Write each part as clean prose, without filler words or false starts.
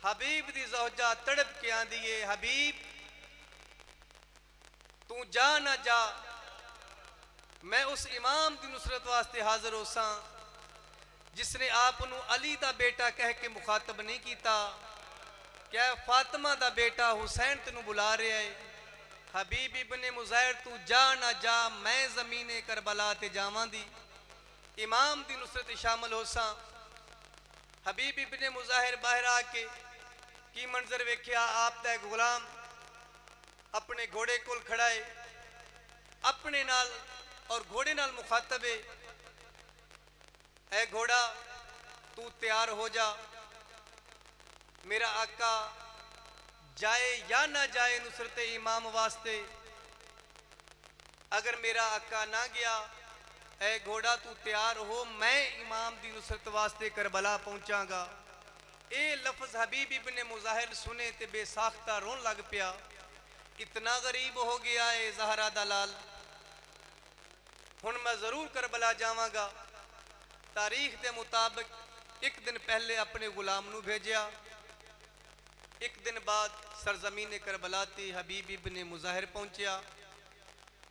हबीब दी ज़ौजा तड़प के आंदी है, हबीब तू जा ना जा, मैं उस इमाम की नुसरत वास्ते हाजिर हो सा जिसने आपनू अली दा बेटा कह के मुखातब नहीं किया। क्या फातिमा दा बेटा हुसैन तेनू बुला रहा है। हबीब इब्ने मुज़ाहिर तू जा ना जा, मैं ज़मीने करबला ते जावां दी इमाम दी नुसरत शामिल हो सा। हबीब इब्ने मुज़ाहिर बाहर आके की मंजर वेख्या, आप दा गुलाम अपने घोड़े कोल खड़ा है, अपने नाल और घोड़े नाल मुखातब है, ऐ घोड़ा तू तैयार हो जा, मेरा आका जाए या ना जाए नुसरत इमाम वास्ते। अगर मेरा आका ना गया, ऐ घोड़ा तू तैयार हो, मैं इमाम दी नुसरत वास्ते करबला पहुंचागा। ए लफ्ज हबीब इब्ने मुज़ाहिर सुने ते बेसाख्ता रोन लग पिया। इतना गरीब हो गया है ज़हरा दलाल, हुण मैं जरूर करबला जावांगा। तारीख के मुताबिक एक दिन पहले अपने गुलाम नू भेजा, एक दिन बाद सरजमीन करबला ते हबीब इब्ने मुज़ाहिर पहुंचा।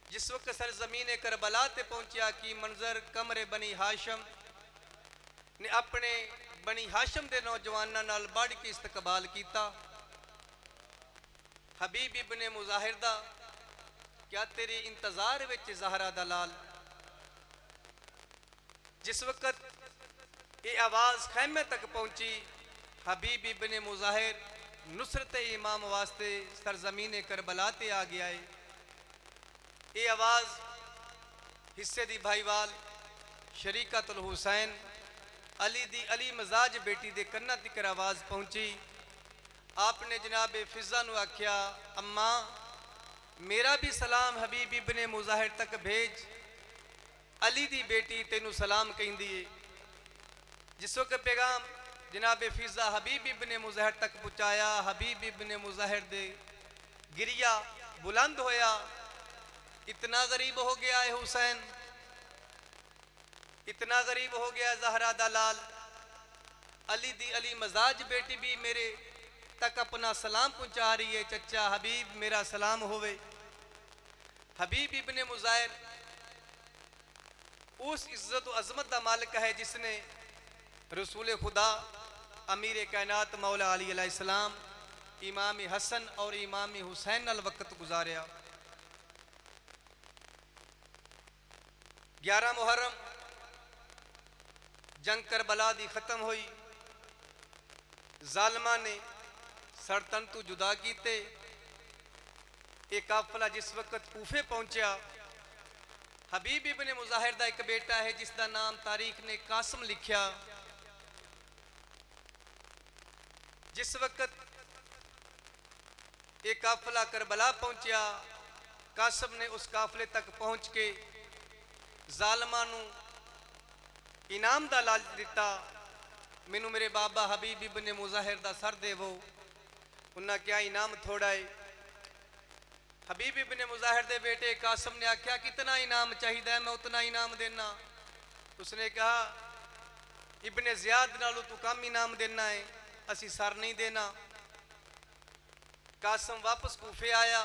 जिस वक्त सरजमीन करबला ते पहुंचा की मंजर कमरे बनी हाशम ने अपने बनी हाशम के नौजवानों नाल बढ़ के इस्तकबाल किया। हबीब इब्ने मुज़ाहिर दा क्या तेरे इंतजार विच ज़हरा दलाल। जिस वक्त ये आवाज़ खैमे तक पहुंची, हबीब इब्ने मुज़ाहिर नुसरत इमाम वास्ते सरजमीन करबला ते आ गया है। ये आवाज़ हिस्से दी भाईवाल शरीकतुल हुसैन अली दी अली मजाज बेटी दे कन्ना तिकर आवाज़ पहुंची। आपने जनाब फिजा नू आख्या, अम्मा मेरा भी सलाम हबीब इब्ने मुज़ाहिर तक भेज, अली दी बेटी तेनू सलाम कहंदी है। जिस वक्त पैगाम जनाब फिजा हबीब इब्ने मुज़ाहिर तक पहुँचाया, हबीब इब्ने मुज़ाहिर दे गिरिया बुलंद होया। इतना गरीब हो गया है हुसैन, इतना गरीब हो गया ज़हरा दलाल। अली दी अली मजाज बेटी भी मेरे तक अपना सलाम पहुँचा रही है, चचा हबीब मेरा सलाम होवे। हबीब इब्ने मुज़ाहिर उस इज्जत व अजमत का मालिक है जिसने रसूल खुदा अमीर कायनात मौला अली अलैहिस्सलाम इमाम हसन और इमाम हुसैन नाल वक्त गुजारिया। 11 मुहर्रम जंग करबला दी खत्म हुई। जालमा ने सरतन तू जुदा कीते। एक काफिला जिस वक्त कूफे पहुंचा, हबीब इब्ने मुज़ाहिर दा एक बेटा है जिसका नाम तारीख ने कासिम लिखा। जिस वक्त एक काफिला करबला पहुंचा, कासिम ने उस काफिले तक पहुंच के जालमा नू इनाम दा लाल दिता, मैनू मेरे बाबा हबीब इब्ने मुज़ाहिर दा सर देवो। उन्हें क्या इनाम थोड़ा है। हबीब इब्ने मुज़ाहिर दे बेटे कासिम ने आख्या, कितना इनाम चाहिए, मैं उतना इनाम देना। उसने कहा, इब्ने ज़ियाद नालों तू कम इनाम देना है, असी सर नहीं देना। कासिम वापस कूफे आया।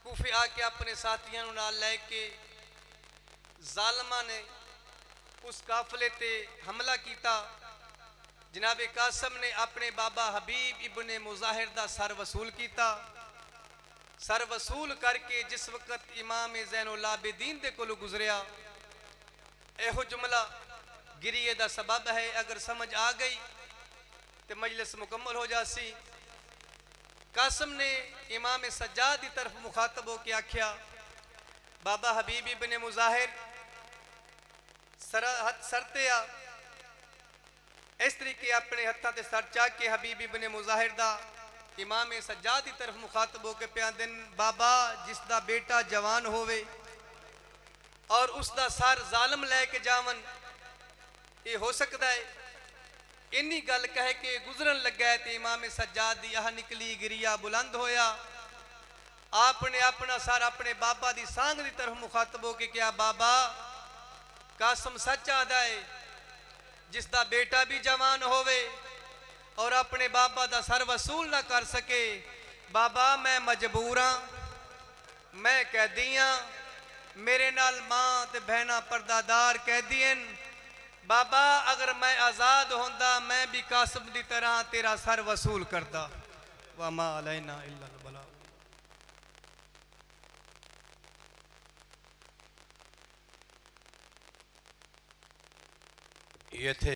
कूफे आके अपने साथियों नाल लैके जालमा ने उस काफिले ते हमला किया। जनाबे कासिम ने अपने बाबा हबीब इब्ने मुज़ाहिर दा सर वसूल किया। सर वसूल करके जिस वक्त इमाम ज़ैनुल आबिदीन दे कोलों गुजरिया, एहो जुमला गिरिए दा सबब है। अगर समझ आ गई तो मजलिस मुकम्मल हो जासी। कासिम ने इमाम सज्जाद की तरफ मुखातब होकर आख्या, बाबा हबीब इब्ने मुज़ाहिर सरते आ। इस तरीके अपने हत्थों से सर चाक के हबीब इब्ने मुज़ाहिर दा इमाम सज्जाद की तरफ मुखातब होकर प्या दिन, बाबा जिसका बेटा जवान होवे और उसका सर जालम लैके जावन, ये हो सकता है। इन्नी गल कह के गुजरन लगा है तो इमाम सज्जाद दी आह निकली, गिरिया बुलंद होया। आपने अपना सर अपने बाबा की सांग की तरफ मुखातब होकर क्या, बाबा कासिम सच आदा है, जिसका बेटा भी जवान होवे और अपने बाबा का सर वसूल ना कर सके। बाबा मैं मजबूर हाँ, मैं कैदी हाँ, मेरे नाल मां ते बहना परदादार कैदी हैं। बाबा अगर मैं आजाद होंदा मैं भी कासिम की तरह तेरा सर वसूल करदा। वमा अलैना इल्लल बलाग। ये थे